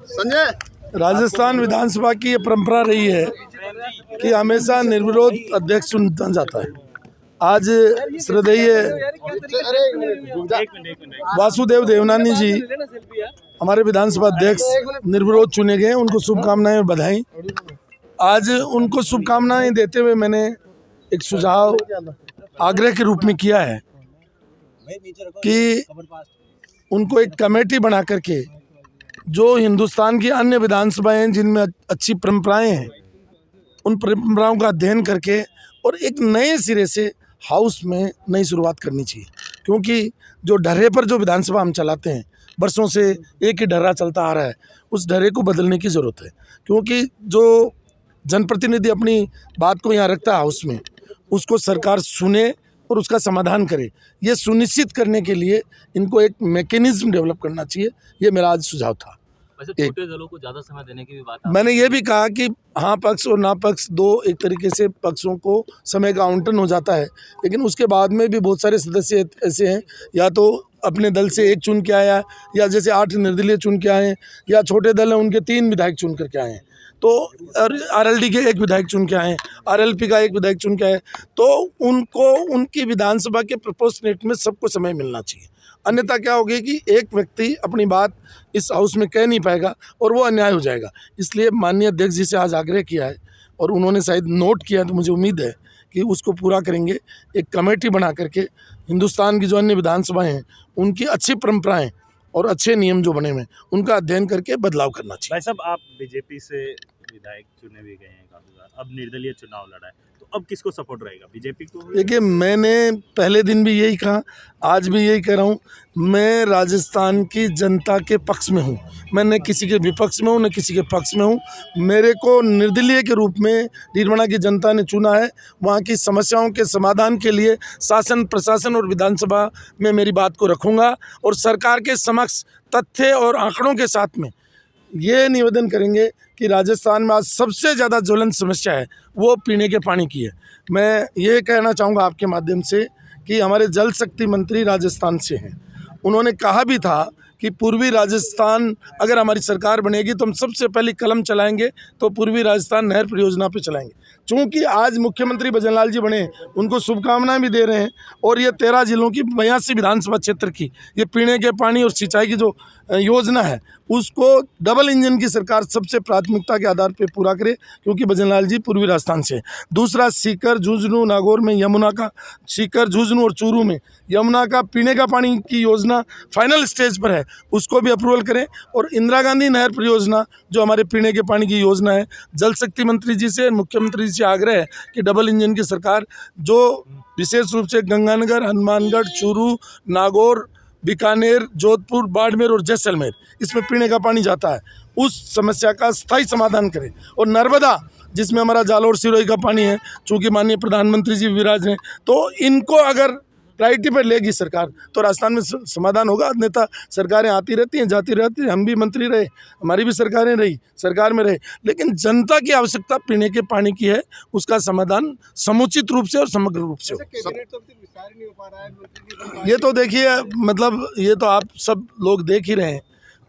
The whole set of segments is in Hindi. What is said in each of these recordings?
संजय राजस्थान विधानसभा की ये परंपरा रही है कि हमेशा निर्विरोध अध्यक्ष चुना जाता है। आज श्रद्धेय वासुदेव देवनानी जी हमारे विधानसभा अध्यक्ष निर्विरोध चुने गए, उनको शुभकामनाएं और बधाई। आज उनको शुभकामनाएं देते हुए मैंने एक सुझाव आग्रह के रूप में किया है कि उनको एक कमेटी बना करके जो हिंदुस्तान की अन्य विधानसभाएं जिनमें अच्छी परंपराएं हैं, उन परंपराओं का अध्ययन करके और एक नए सिरे से हाउस में नई शुरुआत करनी चाहिए। क्योंकि जो ढर्रे पर जो विधानसभा हम चलाते हैं, वर्षों से एक ही ढर्रा चलता आ रहा है, उस ढर्रे को बदलने की ज़रूरत है। क्योंकि जो जनप्रतिनिधि अपनी बात को यहाँ रखता है हाउस में, उसको सरकार सुने और उसका समाधान करे। ये सुनिश्चित करने के लिए इनको एक मैकेनिज्म डेवलप करना चाहिए। ये मेरा आज सुझाव था। वैसे छोटे दलों को ज़्यादा समय देने की भी बात मैंने ये भी कहा कि हाँ पक्ष और ना पक्ष दो एक तरीके से पक्षों को समय का आवंटन हो जाता है, लेकिन उसके बाद में भी बहुत सारे सदस्य ऐसे हैं, या तो अपने दल से एक चुन के आया, या जैसे 8 निर्दलीय चुन के आए, या छोटे दल हैं उनके 3 विधायक चुन करके आए हैं, तो आरएलडी के 1 विधायक चुन के आए, आरएलपी का 1 विधायक चुन के आए, तो उनको उनकी विधानसभा के प्रोपोर्शनेट में सबको समय मिलना चाहिए। अन्यथा क्या होगी कि एक व्यक्ति अपनी बात इस हाउस में कह नहीं पाएगा और वो अन्याय हो जाएगा। इसलिए माननीय अध्यक्ष जी से आज आग्रह किया है और उन्होंने शायद नोट किया, तो मुझे उम्मीद है कि उसको पूरा करेंगे। एक कमेटी बना करके हिंदुस्तान की जो अन्य विधानसभाएं हैं उनकी अच्छी परंपराएं और अच्छे नियम जो बने हुए हैं उनका अध्ययन करके बदलाव करना चाहिए। भाई साहब, आप बीजेपी से विधायक चुने भी गए हैं काफी बार, अब निर्दलीय चुनाव लड़ा है, तो अब किसको सपोर्ट रहेगा? बीजेपी को? देखिए, मैंने पहले दिन भी यही कहा, आज भी यही कह रहा हूँ, मैं राजस्थान की जनता के पक्ष में हूँ। मैं न किसी के विपक्ष में हूँ न किसी के पक्ष में हूँ। मेरे को निर्दलीय के रूप में निर्मणा की जनता ने चुना है। वहाँ की समस्याओं के समाधान के लिए शासन, प्रशासन और विधानसभा में मेरी बात को रखूँगा और सरकार के समक्ष तथ्य और आंकड़ों के साथ में ये निवेदन करेंगे कि राजस्थान में आज सबसे ज़्यादा ज्वलंत समस्या है वो पीने के पानी की है। मैं ये कहना चाहूँगा आपके माध्यम से कि हमारे जल शक्ति मंत्री राजस्थान से हैं। उन्होंने कहा भी था कि पूर्वी राजस्थान अगर हमारी सरकार बनेगी तो हम सबसे पहले कलम चलाएंगे तो पूर्वी राजस्थान नहर परियोजना पे चलाएंगे। चूँकि आज मुख्यमंत्री भजनलाल जी बने, उनको शुभकामनाएं भी दे रहे हैं और ये 13 जिलों की 82 विधानसभा क्षेत्र की ये पीने के पानी और सिंचाई की जो योजना है उसको डबल इंजन की सरकार सबसे प्राथमिकता के आधार पे पूरा करे, क्योंकि भजनलाल जी पूर्वी राजस्थान से। दूसरा, सीकर, झुंझुनू, नागौर में यमुना का, सीकर, झुंझुनू और चूरू में यमुना का पीने का पानी की योजना फाइनल स्टेज पर है, उसको भी अप्रूवल करें। और इंदिरा गांधी नहर परियोजना जो हमारे पीने के पानी की योजना है, जल शक्ति मंत्री जी से, मुख्यमंत्री जी से आग्रह है कि डबल इंजन की सरकार जो विशेष रूप से गंगानगर, हनुमानगढ़, चूरू, नागौर, बीकानेर, जोधपुर, बाड़मेर और जैसलमेर इसमें पीने का पानी जाता है, उस समस्या का स्थायी समाधान करें। और नर्मदा जिसमें हमारा जालौर सिरोही का पानी है, चूँकि माननीय प्रधानमंत्री जी विराज हैं, तो इनको अगर प्रायोरिटी पर लेगी सरकार तो राजस्थान में समाधान होगा। अन्यथा सरकारें आती रहती हैं, जाती रहती हैं, हम भी मंत्री रहे, हमारी भी सरकारें रही, सरकार में रहे, लेकिन जनता की आवश्यकता पीने के पानी की है, उसका समाधान समुचित रूप से और समग्र रूप से हो। ये तो देखिए, मतलब ये तो आप सब लोग देख ही रहे हैं।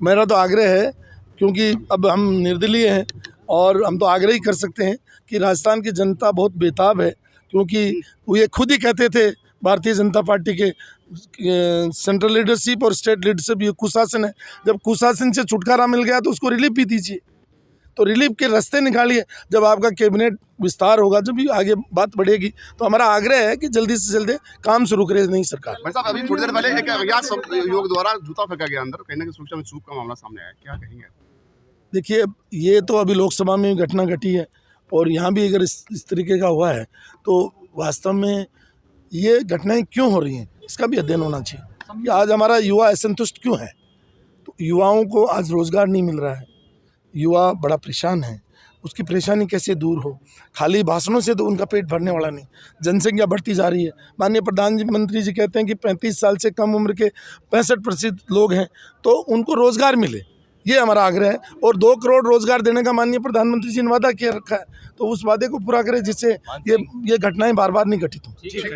मेरा तो आग्रह है, क्योंकि अब हम निर्दलीय हैं और हम तो आग्रह ही कर सकते हैं कि राजस्थान की जनता बहुत बेताब है, क्योंकि वो ये खुद ही कहते थे भारतीय जनता पार्टी के सेंट्रल लीडरशिप और स्टेट लीडरशिप ये कुशासन है। जब कुशासन से छुटकारा मिल गया तो उसको रिलीफ भी दीजिए, तो रिलीफ के रास्ते निकालिए। जब आपका कैबिनेट विस्तार होगा, जब भी आगे बात बढ़ेगी, तो हमारा आग्रह है कि जल्दी से जल्दी काम शुरू करे नई सरकार। भाई साहब, अभी थोड़ी देर पहले एक अज्ञात युवक द्वारा जूता फेंका गया अंदर, कहीं ना कहीं सुरक्षा में चूक का मामला सामने आया, क्या कहेंगे? देखिए, ये तो अभी लोकसभा में घटना घटी है और यहाँ भी अगर इस तरीके का हुआ है तो वास्तव में ये घटनाएं क्यों हो रही हैं इसका भी अध्ययन होना चाहिए कि आज हमारा युवा असंतुष्ट क्यों है। तो युवाओं को आज रोज़गार नहीं मिल रहा है, युवा बड़ा परेशान है, उसकी परेशानी कैसे दूर हो। खाली भाषणों से तो उनका पेट भरने वाला नहीं। जनसंख्या बढ़ती जा रही है, माननीय प्रधानमंत्री जी कहते हैं कि 35 साल से कम उम्र के 65% लोग हैं, तो उनको रोज़गार मिले, ये हमारा आग्रह है। और 2 करोड़ रोज़गार देने का माननीय प्रधानमंत्री जी ने वादा किया रखा है, तो उस वादे को पूरा करें जिससे ये घटनाएं बार बार नहीं घटित हों।